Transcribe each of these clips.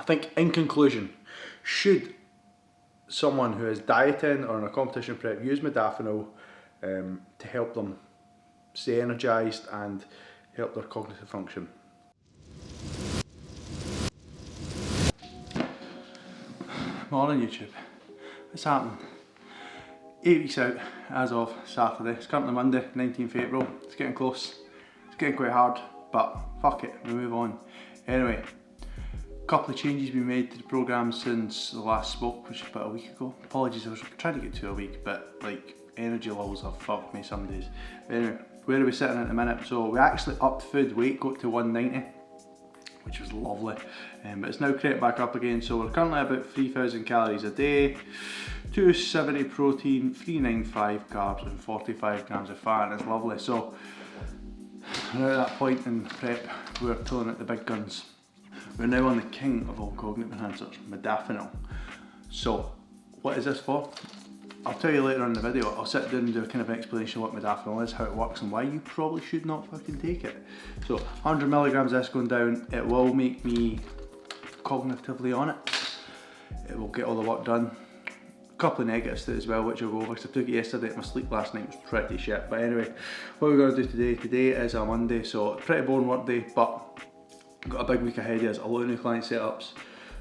I think in conclusion, should someone who is dieting or in a competition prep use modafinil to help them stay energised and help their cognitive function? Morning YouTube, what's happening? 8 weeks out as of Saturday. It's currently Monday, 19th April. It's getting close. It's getting quite hard, but fuck it, we move on. Anyway, a couple of changes been made to the programme since the last spoke, which was about a week ago. Apologies, I was trying to get to a week, but like energy levels have fucked me some days. But anyway, where are we sitting at the minute? So we actually upped food weight, got to 190, which was lovely. But it's now crept back up again, so we're currently about 3,000 calories a day, 270 protein, 395 carbs and 45 grams of fat, and it's lovely. So we're at that point in prep, we're pulling out the big guns. We're now on the king of all cognitive enhancers, modafinil. So what is this for? I'll tell you later on in the video. I'll sit down and do a kind of explanation of what modafinil is, how it works and why you probably should not fucking take it. So 100 milligrams of this going down, it will make me cognitively on it. It will get all the work done. A couple of negatives to it as well, which I'll go over because I took it yesterday. My sleep last night was pretty shit. But anyway, what we're going to do today, today is a Monday, so pretty boring work day, but got a big week ahead of us, a lot of new client setups,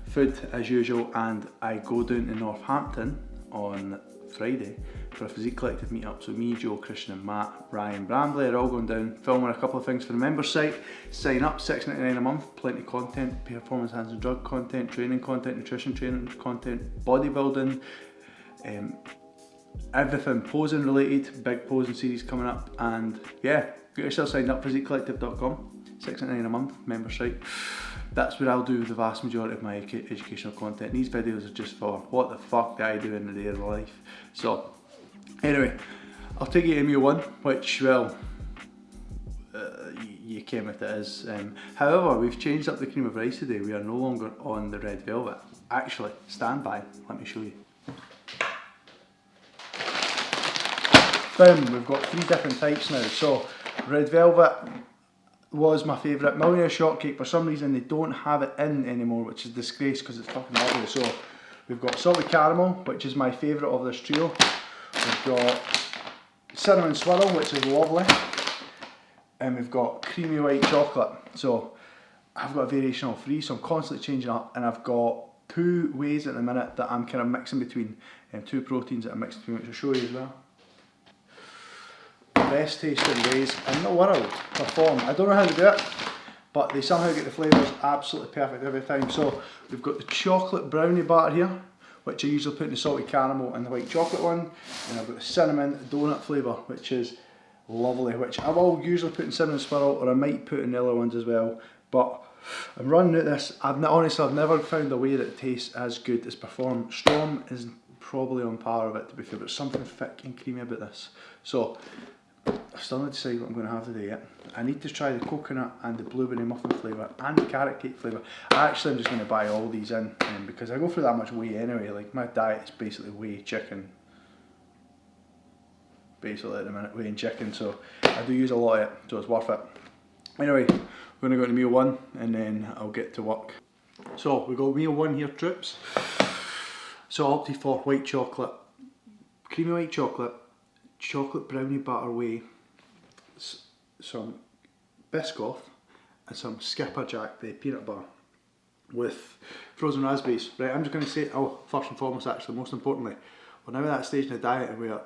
food as usual, and I go down to Northampton on Friday for a Physique Collective meetup. So me, Joe, Christian and Matt, Ryan, Brambley are all going down, filming a couple of things for the members site. Sign up, $6.99 a month, plenty of content, performance enhancing drug content, training content, nutrition training content, bodybuilding, everything posing related, big posing series coming up, and yeah, get yourself signed up, physiquecollective.com, $6.99 a month, member site. That's where I'll do the vast majority of my educational content. These videos are just for what the fuck do I do in the day of life. So anyway, I'll take you to meal one, which, well, you came with it is. However, we've changed up the cream of rice today. We are no longer on the red velvet. Actually, stand by, let me show you. Boom, we've got 3 different types now. So red velvet was my favourite. Millionaire Shortcake, for some reason they don't have it in anymore, which is a disgrace because it's fucking lovely. So we've got salted caramel, which is my favourite of this trio. We've got cinnamon swirl, which is lovely, and we've got creamy white chocolate. So I've got a variation of 3, so I'm constantly changing up, and I've got 2 ways at the minute that I'm kind of mixing between, 2 proteins that I'm mixing between, which I'll show you as well. Best tasting ways in the world perform. I don't know how to do it, but they somehow get the flavours absolutely perfect every time. So we've got the chocolate brownie batter here, which I usually put in the salted caramel and the white chocolate one, and I've got the cinnamon donut flavour, which is lovely, which I will usually put in cinnamon swirl, or I might put in the other ones as well, but I'm running out this. Honestly, I've never found a way that it tastes as good as Perform. Strom is probably on par with it, to be fair, but something thick and creamy about this. So I still need to decide what I'm going to have today yet. I need to try the coconut and the blueberry muffin flavour and the carrot cake flavour. Actually, I'm just going to buy all these in because I go through that much whey anyway. Like, my diet is basically whey, chicken, basically at the minute, whey and chicken, so I do use a lot of it, so it's worth it. Anyway, we're going to go to meal 1 and then I'll get to work. So we got meal 1 here, troops. So I opted for white chocolate, creamy white chocolate, chocolate brownie batter whey, some Biscoff and some Skipperjack, the peanut butter with frozen raspberries. Right, I'm just going to say, first and foremost, actually, most importantly, we're now at that stage in the diet where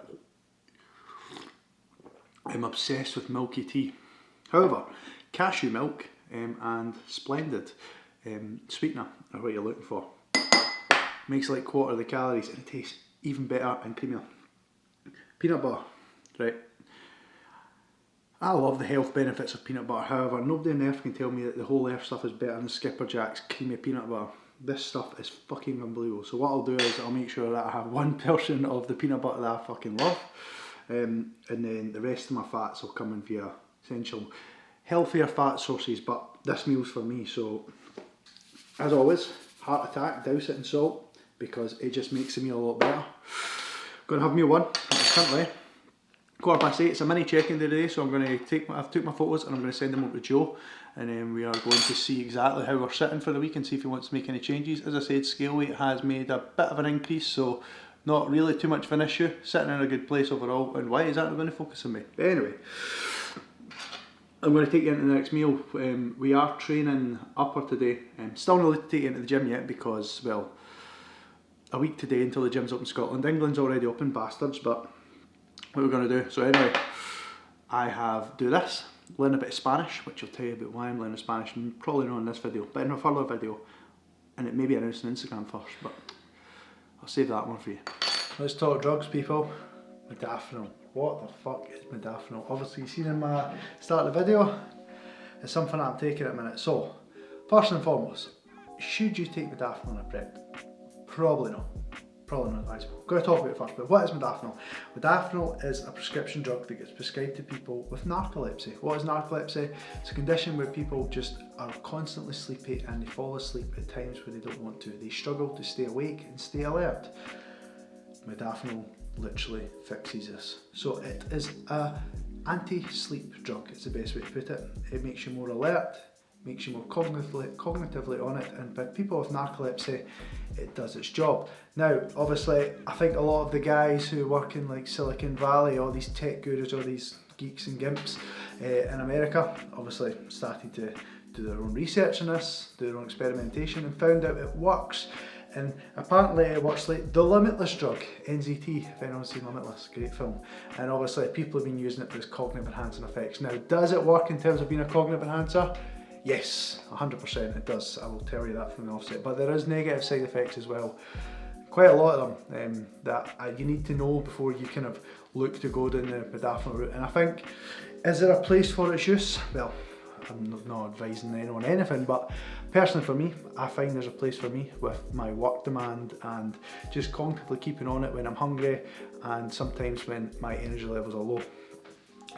I'm obsessed with milky tea. However, cashew milk and Splendid sweetener are what you're looking for. Makes like quarter of the calories and it tastes even better and creamier. Peanut butter, right? I love the health benefits of peanut butter, however, nobody on earth can tell me that the whole earth stuff is better than Skipperjack's creamy peanut butter. This stuff is fucking unbelievable. So what I'll do is I'll make sure that I have 1 portion of the peanut butter that I fucking love, and then the rest of my fats will come in via essential healthier fat sources, but this meal's for me. So as always, heart attack, douse it in salt because it just makes the meal a lot better. Gonna have meal 1, which is currently 8:15, it's a mini check-in day today, so I'm going to I've took my photos and I'm going to send them over to Joe, and then we are going to see exactly how we're sitting for the week and see if he wants to make any changes. As I said, scale weight has made a bit of an increase, so not really too much of an issue, sitting in a good place overall. And why is that not going to focus on me? But anyway, I'm going to take you into the next meal. We are training upper today, still not to take you into the gym yet because, well, a week today until the gym's up in Scotland. England's already open, bastards, but what we're going to do. So anyway, I have do this, learn a bit of Spanish, which I'll tell you about why I'm learning Spanish, probably not in this video, but in a further video, and it may be announced on Instagram first, but I'll save that one for you. Let's talk drugs, people. Modafinil. What the fuck is modafinil? Obviously you've seen in my start of the video, it's something I'm taking at a minute. So, first and foremost, should you take modafinil in a prep? Probably not. Probably not advisable. I'm going to talk about it first, but what is modafinil? Modafinil is a prescription drug that gets prescribed to people with narcolepsy. What is narcolepsy? It's a condition where people just are constantly sleepy and they fall asleep at times where they don't want to. They struggle to stay awake and stay alert. Modafinil literally fixes this. So it is a anti-sleep drug, it's the best way to put it. It makes you more alert, makes you more cognitively on it, and by people with narcolepsy, it does its job. Now, obviously, I think a lot of the guys who work in like Silicon Valley, all these tech gurus, all these geeks and gimps in America, obviously started to do their own research on this, do their own experimentation, and found out it works. And apparently it works like the Limitless drug, NZT, if anyone's seen Limitless, great film. And obviously people have been using it for its cognitive enhancing effects. Now, does it work in terms of being a cognitive enhancer? Yes, 100% it does. I will tell you that from the offset. But there is negative side effects as well. Quite a lot of them that you need to know before you kind of look to go down the modafinil route. And I think, is there a place for its use? Well, I'm not advising anyone anything, but personally for me, I find there's a place for me with my work demand and just cognitively keeping on it when I'm hungry and sometimes when my energy levels are low.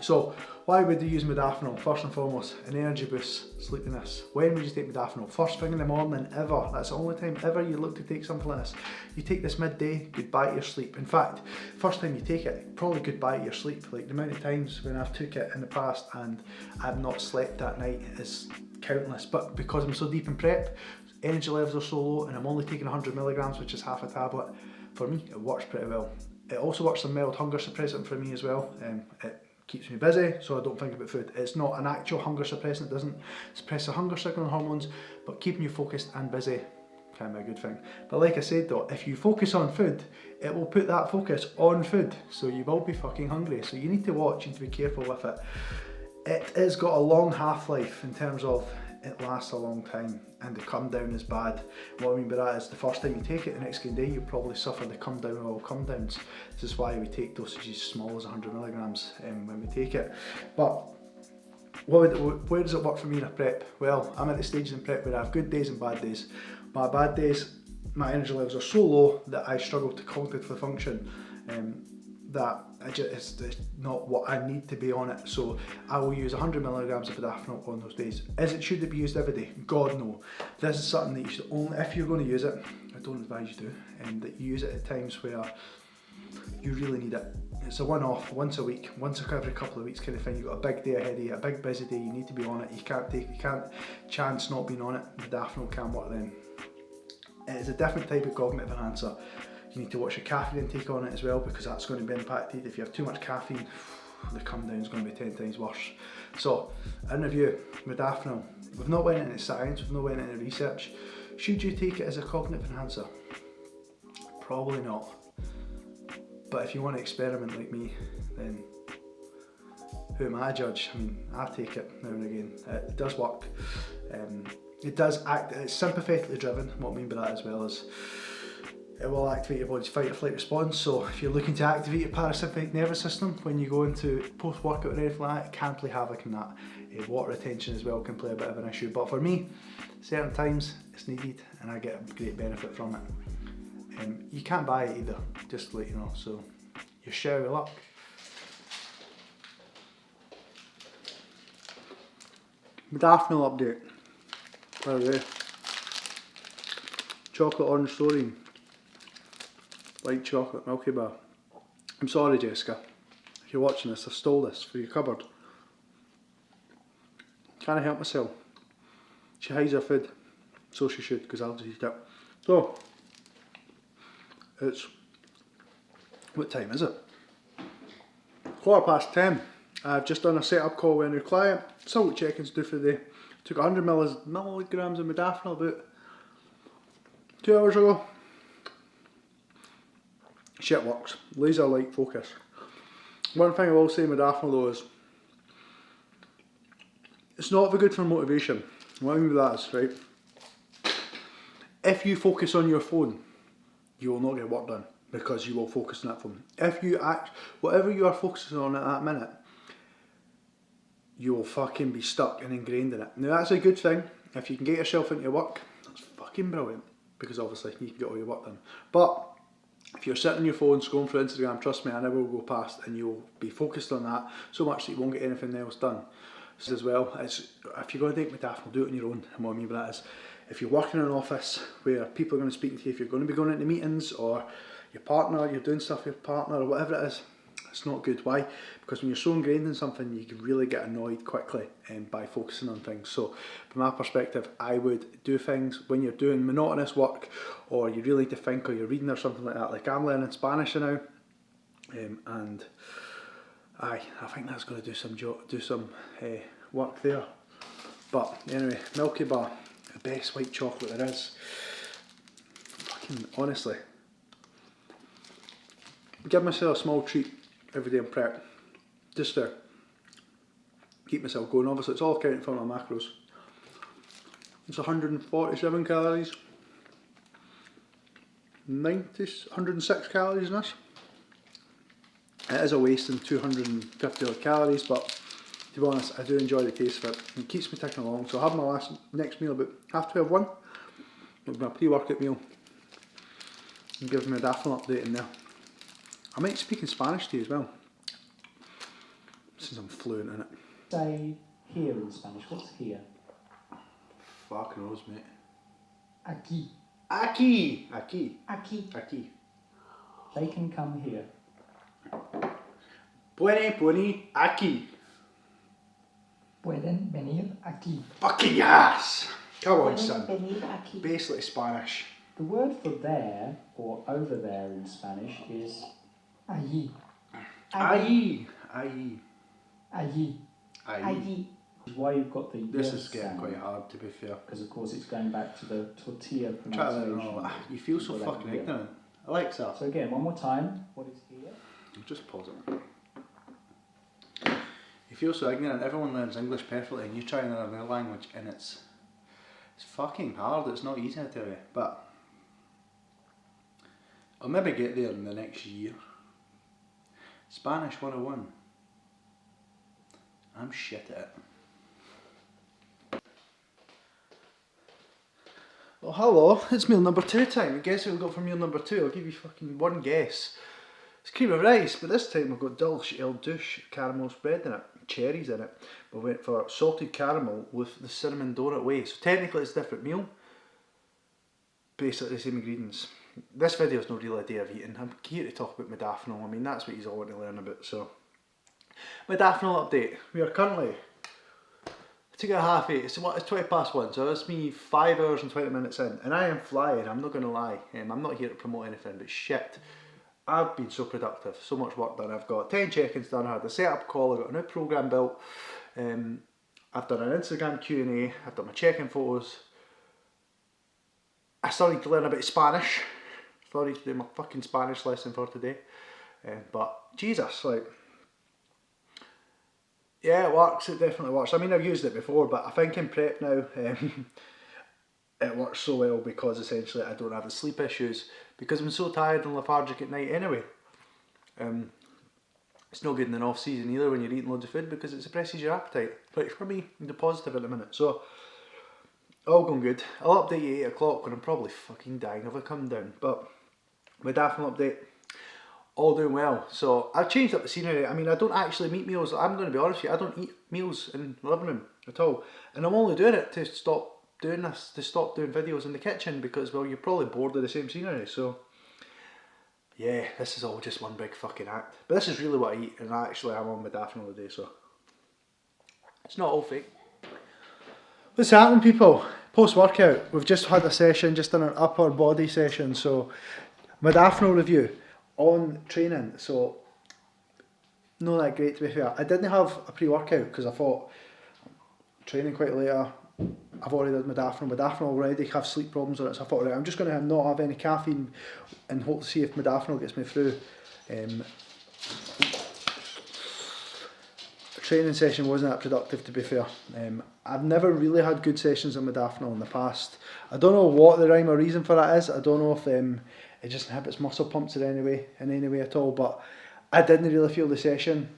So why would you use modafinil? First and foremost, an energy boost, sleepiness. When would you take modafinil? First thing in the morning ever. That's the only time ever you look to take something like this. You take this midday, goodbye to your sleep. In fact, first time you take it, probably goodbye to your sleep. Like the amount of times when I've took it in the past and I've not slept that night is countless. But because I'm so deep in prep, energy levels are so low and I'm only taking 100 milligrams, which is half a tablet, for me it works pretty well. It also works as a mild hunger suppressant for me as well. It keeps me busy, so I don't think about food. It's not an actual hunger suppressant, it doesn't suppress the hunger signaling hormones, but keeping you focused and busy can be a good thing. But like I said though, if you focus on food, it will put that focus on food, so you will be fucking hungry. So you need to watch and to be careful with it. It has got a long half-life in terms of it lasts a long time and the come down is bad. What I mean by that is the first time you take it, the next day you'll probably suffer the come down of all come downs. This is why we take dosages as small as 100 milligrams when we take it. But where does it work for me in a prep? Well, I'm at the stages in prep where I have good days and bad days. My bad days, my energy levels are so low that I struggle to cognitively function. That it's not what I need to be on it, so I will use 100 milligrams of modafinil on those days. Should it be used every day? God no. This is something that you should only, if you're going to use it, I don't advise you to, that you use it at times where you really need it. It's a one-off, once a week, once every couple of weeks kind of thing. You've got a big day ahead of you, a big busy day, you need to be on it. You can't chance not being on it. Modafinil can work then. It is a different type of cognitive enhancer. You need to watch your caffeine intake on it as well, because that's going to be impacted. If you have too much caffeine, the come down is going to be 10 times worse. So, in review, modafinil, we've not went into science, we've not went into research. Should you take it as a cognitive enhancer? Probably not. But if you want to experiment like me, then who am I to judge? I mean, I take it now and again. It does work. It does act, it's sympathetically driven. What I mean by that as well is it will activate your body's fight or flight response. So if you're looking to activate your parasympathetic nervous system when you go into post-workout or anything like that, it can play havoc in that. Water retention as well can play a bit of an issue. But for me, certain times it's needed and I get a great benefit from it. You can't buy it either, just to let you know, so you're share with luck. Modafinil update. By the way, chocolate orange Soreen, white chocolate Milky Bar. I'm sorry Jessica, if you're watching this, I stole this for your cupboard. Can't help myself. She hides her food, so she should, because I'll just eat it. So, it's, what time is it? 10:15. I've just done a setup call with a new client. Salt checking to do for the day. Took 100 milligrams of modafinil about 2 hours ago. Shit works. Laser light focus. One thing I will say modafinil though is, it's not very good for motivation. What I mean by that is, right, if you focus on your phone, you will not get work done because you will focus on that phone. If you whatever you are focusing on at that minute, you will fucking be stuck and ingrained in it. Now that's a good thing. If you can get yourself into work, that's fucking brilliant, because obviously you can get all your work done. But if you're sitting on your phone scrolling through Instagram, trust me, I never will go past, and you'll be focused on that so much that you won't get anything else done. So as well, if you're going to take modafinil, do it on your own. And what I mean by that is, if you're working in an office where people are going to speak to you, if you're going to be going into meetings, or your partner, you're doing stuff with your partner, or whatever it is, it's not good. Why? Because when you're so ingrained in something, you can really get annoyed quickly by focusing on things. So from my perspective, I would do things when you're doing monotonous work, or you really need to think, or you're reading or something like that. Like I'm learning Spanish now, and I think that's going to do some work there. But anyway, Milky Bar, the best white chocolate there is. Fucking honestly, give myself a small treat every day in prep, just to keep myself going. Obviously it's all accounted for my macros. It's 147 calories, 106 calories in this. It is a waste in 250 odd calories, but to be honest, I do enjoy the taste of it. It keeps me ticking along. So I'll have my next meal about 1:30. It'll be my pre-workout meal, and give me a modafinil update in there. I might speak in Spanish to you as well, since I'm fluent in it. Say here in Spanish. What's here? Fuck knows, mate. Aquí. Aquí. Aquí. Aquí. Aquí. They can come here. Pueden aquí. Pueden venir aquí. Fucking yes! Come on, Pueden son. venir aquí. Basically Spanish. The word for there, or over there in Spanish, is allí. Allí. Allí. Allí. Allí. Which is why you've got the This yes is getting sound, quite hard, to be fair. because of course it's going back to the tortilla Try to pronunciation. know. You feel so Without fucking here. ignorant. Alexa. So again, one more time. What is here? Just pause it. You feel so ignorant. Everyone learns English perfectly, and you try and learn another language, and it's fucking hard. It's not easy, I tell you. But I'll maybe get there in the next year. Spanish 101. I'm shit at it. Well, hello, it's meal number 2 time. Guess what we've got for meal number 2? I'll give you fucking one guess. It's cream of rice, but this time we've got dulce el douche caramel spread in it, cherries in it. We went for salted caramel with the cinnamon donut whey. So technically it's a different meal, basically the same ingredients. This video is not really a day of eating. I'm here to talk about modafinil. I mean, that's what you all want to learn about. So, modafinil update. We are currently, I took it at 8:30. It's 1:20, so that's me 5 hours and 20 minutes in, and I am flying. I'm not going to lie. I'm not here to promote anything, but shit, I've been so productive. So much work done. I've got 10 check-ins done. I had a setup call. I got a new program built. I've done an Instagram Q&A. I've done my check-in photos. I started to learn a bit of Spanish. Started to do my fucking Spanish lesson for today. But Jesus, like, yeah, it works. It definitely works. I mean, I've used it before, but I think in prep now, it works so well because essentially I don't have the sleep issues because I'm so tired and lethargic at night anyway. It's no good in an off season either when you're eating loads of food because it suppresses your appetite. But for me, I'm positive in a minute. So, all going good. I'll update you at 8 o'clock when I'm probably fucking dying if I come down. But modafinil update, all doing well. So I've changed up the scenery. I mean, I don't actually meet meals. I'm going to be honest with you, I don't eat meals in the living room at all. And I'm only doing it to stop doing this, to stop doing videos in the kitchen because, well, you're probably bored of the same scenery. So yeah, this is all just one big fucking act. But this is really what I eat, and actually I'm on modafinil today, so it's not all fake. What's happening, people? Post-workout, we've just had a session, just done an upper body session, so modafinil review on training, so not that great to be fair. I didn't have a pre-workout because I thought training quite later, I've already done modafinil already have sleep problems on it, so I thought, right, I'm just going to not have any caffeine and hope to see if modafinil gets me through. Training session wasn't that productive, to be fair. I've never really had good sessions on modafinil in the past. I don't know what the rhyme or reason for that is. I don't know if it just inhibits muscle pumps in any way at all, but I didn't really feel the session.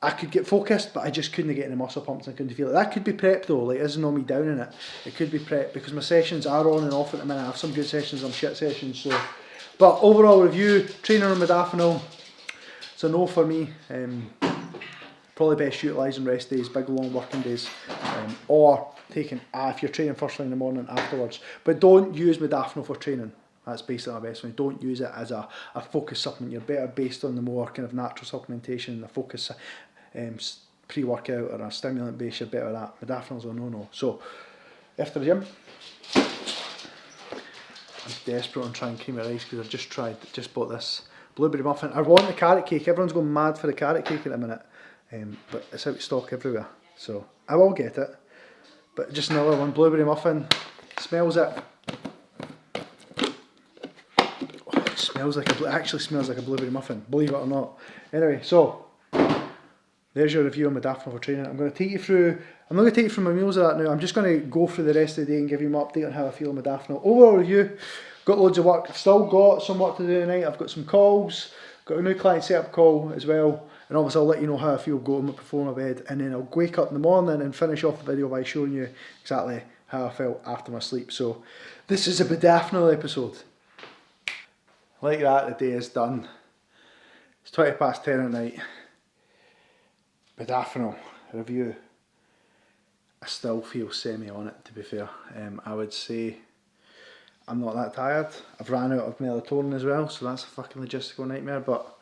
I could get focused, but I just couldn't get any muscle pumps and I couldn't feel it. That could be prep though, like it isn't on me down in it. It could be prep because my sessions are on and off at the minute. I have some good sessions, some shit sessions, so. But overall review, training on modafinil, it's a no for me. Probably best utilising rest days, big long working days, or taking, if you're training first thing in the morning afterwards. But don't use modafinil for training. That's basically my best one. Don't use it as a focus supplement. You're better based on the more kind of natural supplementation, the focus pre-workout or a stimulant base, you're better at that. Modafinil's a no-no. So, after the gym, I'm desperate on trying creamy rice because I've just bought this blueberry muffin. I want the carrot cake. Everyone's going mad for the carrot cake at the minute. But it's out of stock everywhere, so I will get it. But just another one, blueberry muffin. Smells it. Oh, it smells like actually smells like a blueberry muffin, believe it or not. Anyway, so there's your review on modafinil for training. I'm going to take you through. I'm not going to take you through my meals of that now. I'm just going to go through the rest of the day and give you an update on how I feel on modafinil. Overall review. Got loads of work. I've still got some work to do tonight. I've got some calls. Got a new client setup call as well. And obviously I'll let you know how I feel going before my bed, and then I'll wake up in the morning and finish off the video by showing you exactly how I felt after my sleep. So this is a modafinil episode. Like that, the day is done. It's 10:20 at night. Modafinil review. I still feel semi on it, to be fair. I would say I'm not that tired. I've ran out of melatonin as well, so that's a fucking logistical nightmare, but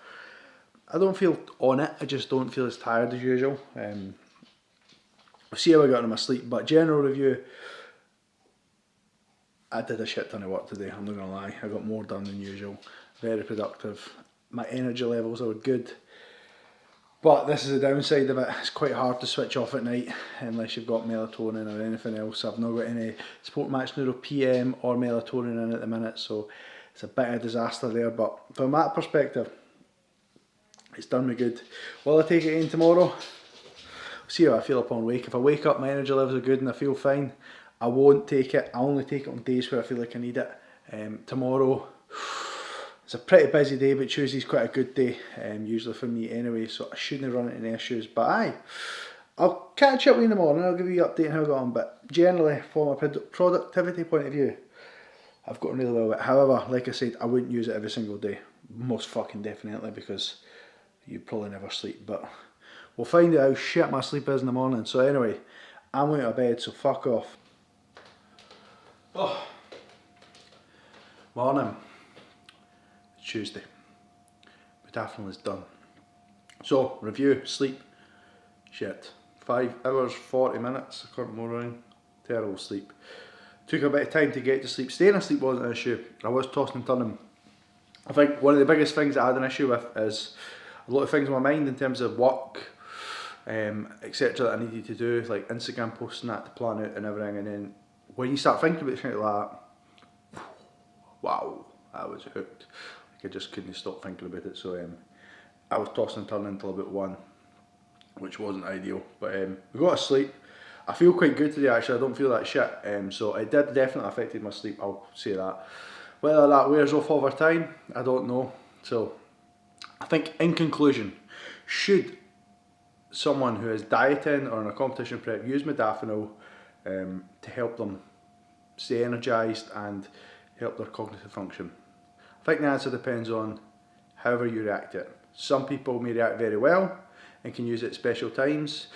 I don't feel on it, I just don't feel as tired as usual. We'll see how I got on my sleep, but general review, I did a shit ton of work today, I'm not going to lie. I got more done than usual, very productive. My energy levels are good, but this is the downside of it. It's quite hard to switch off at night unless you've got melatonin or anything else. I've not got any Sport Max Neuro PM or melatonin in at the minute, so it's a bit of a disaster there, but from that perspective, it's done me good. Will I take it in tomorrow? See how I feel upon wake. If I wake up, my energy levels are good and I feel fine, I won't take it. I only take it on days where I feel like I need it. Tomorrow, it's a pretty busy day, but Tuesday's quite a good day, usually for me anyway, so I shouldn't run into any issues. But aye, I'll catch up with you in the morning, I'll give you an update on how I got on. But generally, from a productivity point of view, I've gotten really well with it. However, like I said, I wouldn't use it every single day. Most fucking definitely, because you probably never sleep, but we'll find out how shit my sleep is in the morning. So anyway, I'm going to bed, so fuck off. Oh, morning. It's Tuesday. Modafinil is done. So, review, sleep, shit. 5 hours, 40 minutes, I can't remember wrong. Terrible sleep. Took a bit of time to get to sleep. Staying asleep wasn't an issue. I was tossing and turning. I think one of the biggest things I had an issue with is a lot of things in my mind in terms of work, etc. that I needed to do, like Instagram posting that to plan out and everything, and then when you start thinking about things like that, wow, I was hooked. Like I just couldn't stop thinking about it, so I was tossing and turning until about 1, which wasn't ideal, but we got to sleep. I feel quite good today actually, I don't feel that shit, so it did definitely affected my sleep, I'll say that. Whether that wears off over time, I don't know. So I think in conclusion, should someone who is dieting or in a competition prep use modafinil to help them stay energised and help their cognitive function? I think the answer depends on however you react to it. Some people may react very well and can use it at special times,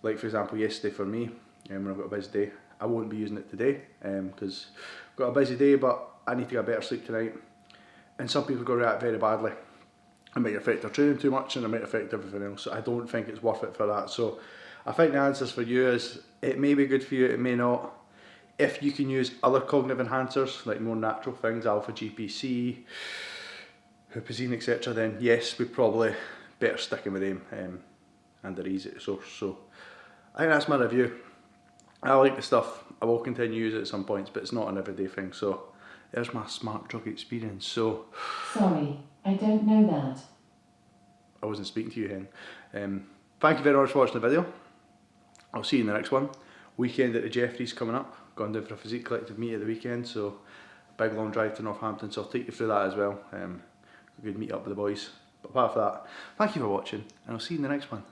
like for example yesterday for me, when I've got a busy day. I won't be using it today because I've got a busy day, but I need to get a better sleep tonight. and some people go react very badly. It might affect their training too much, and it might affect everything else. So I don't think it's worth it for that. So I think the answers for you is, it may be good for you, it may not. If you can use other cognitive enhancers, like more natural things, alpha GPC, huperzine, etc., then yes, we're probably better sticking with them, and they're easy to source. So I think that's my review. I like the stuff. I will continue to use it at some points, but it's not an everyday thing. So there's my smart drug experience. So sorry, I don't know that. I wasn't speaking to you, Hen. Thank you very much for watching the video. I'll see you in the next one. Weekend at the Jeffreys coming up. Going down for a Physique Collective meet at the weekend, so big long drive to Northampton, so I'll take you through that as well. A good meet up with the boys. But apart from that, thank you for watching, and I'll see you in the next one.